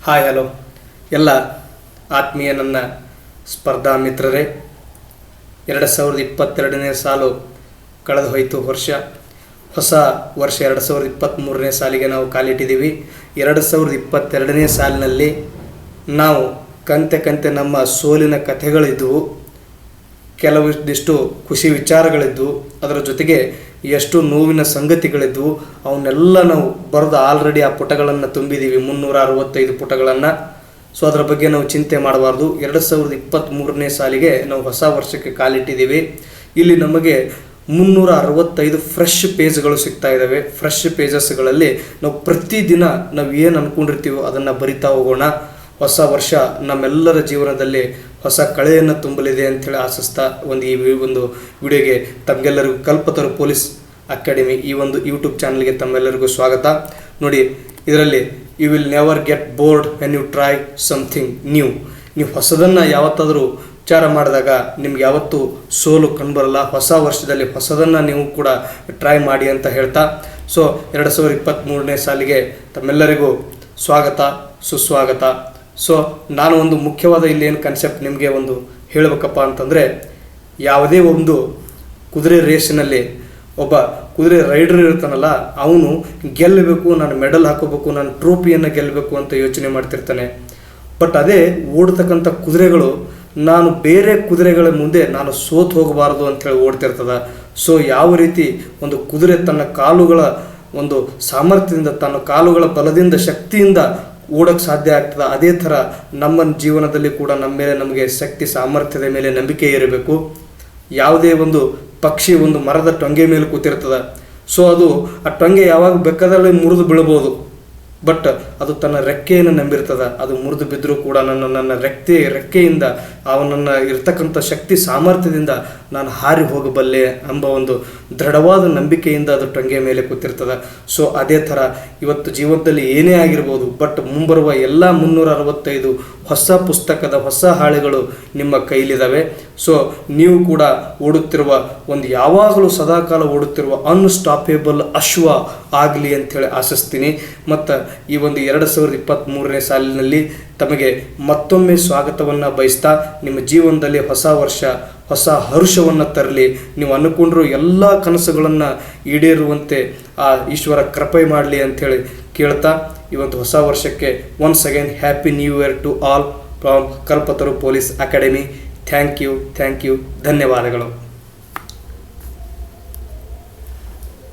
Hi hello ಎಲ್ಲ ಆತ್ಮೀಯ ನನ್ನ ಸ್ಪರ್ಧಾ ಮಿತ್ರರೇ, 2022ನೇ ಸಾಲು ಕಳೆದು ಹೋಯಿತು. ಹೊಸ ವರ್ಷ 2023ನೇ ಸಾಲಿಗೆ ನಾವು ಕಾಲಿಟ್ಟಿದ್ದೀವಿ. 2022ನೇ ಸಾಲಿನಲ್ಲಿ ನಾವು ಕಂತೆ ನಮ್ಮ ಸೋಲಿನ ಕಥೆಗಳಿದ್ದವು, ಕೆಲವಿಷ್ಟು ಖುಷಿ ವಿಚಾರಗಳಿದ್ದವು, ಅದರ ಜೊತೆಗೆ ಎಷ್ಟು ನೋವಿನ ಸಂಗತಿಗಳಿದ್ದವು. ಅವನ್ನೆಲ್ಲ ನಾವು ಬರೆದು ಆಲ್ರೆಡಿ ಆ ಪುಟಗಳನ್ನು ತುಂಬಿದ್ದೀವಿ, 365 ಪುಟಗಳನ್ನು. ಸೊ ಅದರ ಬಗ್ಗೆ ನಾವು ಚಿಂತೆ ಮಾಡಬಾರ್ದು. 2023ನೇ ಸಾಲಿಗೆ ನಾವು ಹೊಸ ವರ್ಷಕ್ಕೆ ಕಾಲಿಟ್ಟಿದ್ದೀವಿ. ಇಲ್ಲಿ ನಮಗೆ 365 ಫ್ರೆಶ್ ಪೇಜ್ಗಳು ಸಿಗ್ತಾ ಇದ್ದಾವೆ. ಫ್ರೆಶ್ ಪೇಜಸ್ಗಳಲ್ಲಿ ನಾವು ಪ್ರತಿದಿನ ನಾವು ಏನು ಅಂದ್ಕೊಂಡಿರ್ತೀವೋ ಅದನ್ನು ಬರಿತಾ ಹೋಗೋಣ. ಹೊಸ ವರ್ಷ ನಮ್ಮೆಲ್ಲರ ಜೀವನದಲ್ಲಿ ಹೊಸ ಕಳೆಯನ್ನು ತುಂಬಲಿದೆ ಅಂಥೇಳಿ ಆಶಿಸ್ತಾ ಈ ಒಂದು ವಿಡಿಯೋಗೆ ತಮಗೆಲ್ಲರಿಗೂ ಕಲ್ಪತರು ಪೊಲೀಸ್ ಅಕಾಡೆಮಿ ಈ ಒಂದು ಯೂಟ್ಯೂಬ್ ಚಾನಲ್ಗೆ ತಮ್ಮೆಲ್ಲರಿಗೂ ಸ್ವಾಗತ. ನೋಡಿ, ಇದರಲ್ಲಿ you will never get bored when you try something new. ನೀವು ಹೊಸದನ್ನು ಯಾವತ್ತಾದರೂ ವಿಚಾರ ಮಾಡಿದಾಗ ನಿಮ್ಗೆ ಯಾವತ್ತೂ ಸೋಲು ಕಂಡುಬರಲ್ಲ. ಹೊಸ ವರ್ಷದಲ್ಲಿ ಹೊಸದನ್ನು ನೀವು ಕೂಡ ಟ್ರೈ ಮಾಡಿ ಅಂತ ಹೇಳ್ತಾ, ಸೊ 2023ನೇ ಸಾಲಿಗೆ ತಮ್ಮೆಲ್ಲರಿಗೂ ಸ್ವಾಗತ, ಸುಸ್ವಾಗತ. ಸೊ ನಾನು ಒಂದು ಮುಖ್ಯವಾದ ಇಲ್ಲೇನು ಕಾನ್ಸೆಪ್ಟ್ ನಿಮಗೆ ಒಂದು ಹೇಳಬೇಕಪ್ಪ ಅಂತಂದರೆ, ಯಾವುದೇ ಒಂದು ಕುದುರೆ ರೇಸಿನಲ್ಲಿ ಒಬ್ಬ ಕುದುರೆ ರೈಡರ್ ಇರ್ತಾನಲ್ಲ, ಅವನು ಗೆಲ್ಲಬೇಕು, ನಾನು ಮೆಡಲ್ ಹಾಕೋಬೇಕು, ನಾನು ಟ್ರೋಫಿಯನ್ನು ಗೆಲ್ಲಬೇಕು ಅಂತ ಯೋಚನೆ ಮಾಡ್ತಿರ್ತಾನೆ. ಬಟ್ ಅದೇ ಓಡ್ತಕ್ಕಂಥ ಕುದುರೆಗಳು ನಾನು ಬೇರೆ ಕುದುರೆಗಳ ಮುಂದೆ ನಾನು ಸೋತು ಹೋಗಬಾರ್ದು ಅಂಥೇಳಿ ಓಡ್ತಿರ್ತದೆ. ಸೊ ಯಾವ ರೀತಿ ಒಂದು ಕುದುರೆ ತನ್ನ ಕಾಲುಗಳ ಒಂದು ಸಾಮರ್ಥ್ಯದಿಂದ, ತನ್ನ ಕಾಲುಗಳ ಬಲದಿಂದ, ಶಕ್ತಿಯಿಂದ ಓಡೋಕ್ಕೆ ಸಾಧ್ಯ ಆಗ್ತದೆ, ಅದೇ ಥರ ನಮ್ಮ ಜೀವನದಲ್ಲಿ ಕೂಡ ನಮ್ಮ ಮೇಲೆ ನಮಗೆ ಶಕ್ತಿ ಸಾಮರ್ಥ್ಯದ ಮೇಲೆ ನಂಬಿಕೆ ಇರಬೇಕು. ಯಾವುದೇ ಒಂದು ಪಕ್ಷಿ ಒಂದು ಮರದ ಟೊಂಗೆ ಮೇಲೆ ಕೂತಿರ್ತದೆ. ಸೊ ಅದು ಆ ಟೊಂಗೆ ಯಾವಾಗ ಬೇಕಾದಲ್ಲಿ ಮುರಿದು ಬೀಳ್ಬೋದು, ಬಟ್ ಅದು ತನ್ನ ರೆಕ್ಕೆಯನ್ನು ನಂಬಿರ್ತದೆ. ಅದು ಮುರಿದು ಬಿದ್ದರೂ ಕೂಡ ನನ್ನ ರೆಕ್ಕೆಯಿಂದ ಅವನನ್ನು ಇರ್ತಕ್ಕಂಥ ಶಕ್ತಿ ಸಾಮರ್ಥ್ಯದಿಂದ ನಾನು ಹಾರಿ ಹೋಗಬಲ್ಲೆ ಎಂಬ ಒಂದು ದೃಢವಾದ ನಂಬಿಕೆಯಿಂದ ಅದು ಟೊಂಗೆ ಮೇಲೆ ಕೂತಿರ್ತದೆ. ಸೊ ಅದೇ ಥರ ಇವತ್ತು ಜೀವನದಲ್ಲಿ ಏನೇ ಆಗಿರ್ಬೋದು, ಬಟ್ ಮುಂಬರುವ ಎಲ್ಲ 365 ಹೊಸ ಪುಸ್ತಕದ ಹೊಸ ಹಾಳೆಗಳು ನಿಮ್ಮ ಕೈಲಿದ್ದಾವೆ. ಸೊ ನೀವು ಕೂಡ ಓಡುತ್ತಿರುವ ಒಂದು ಯಾವಾಗಲೂ ಸದಾಕಾಲ ಓಡುತ್ತಿರುವ ಅನ್ಸ್ಟಾಪೇಬಲ್ ಅಶ್ವ ಆಗಲಿ ಅಂಥೇಳಿ ಆಶಿಸ್ತೀನಿ. ಮತ್ತು ಈ ಒಂದು 2023ನೇ ಸಾಲಿನಲ್ಲಿ ತಮಗೆ ಮತ್ತೊಮ್ಮೆ ಸ್ವಾಗತವನ್ನು ಬಯಸ್ತಾ, ನಿಮ್ಮ ಜೀವನದಲ್ಲಿ ಹೊಸ ವರ್ಷ ಹೊಸ ಹರುಷವನ್ನು ತರಲಿ. ನೀವು ಅಂದುಕೊಂಡ್ರೂ ಎಲ್ಲ ಕನಸುಗಳನ್ನು ಈಡೇರುವಂತೆ ಆ ಈಶ್ವರ ಕೃಪೆ ಮಾಡಲಿ ಅಂಥೇಳಿ ಕೇಳ್ತಾ, ಇವತ್ತು ಹೊಸ ವರ್ಷಕ್ಕೆ once again happy new year to all from Kalpataru police academy. Thank you, ಧನ್ಯವಾದಗಳು.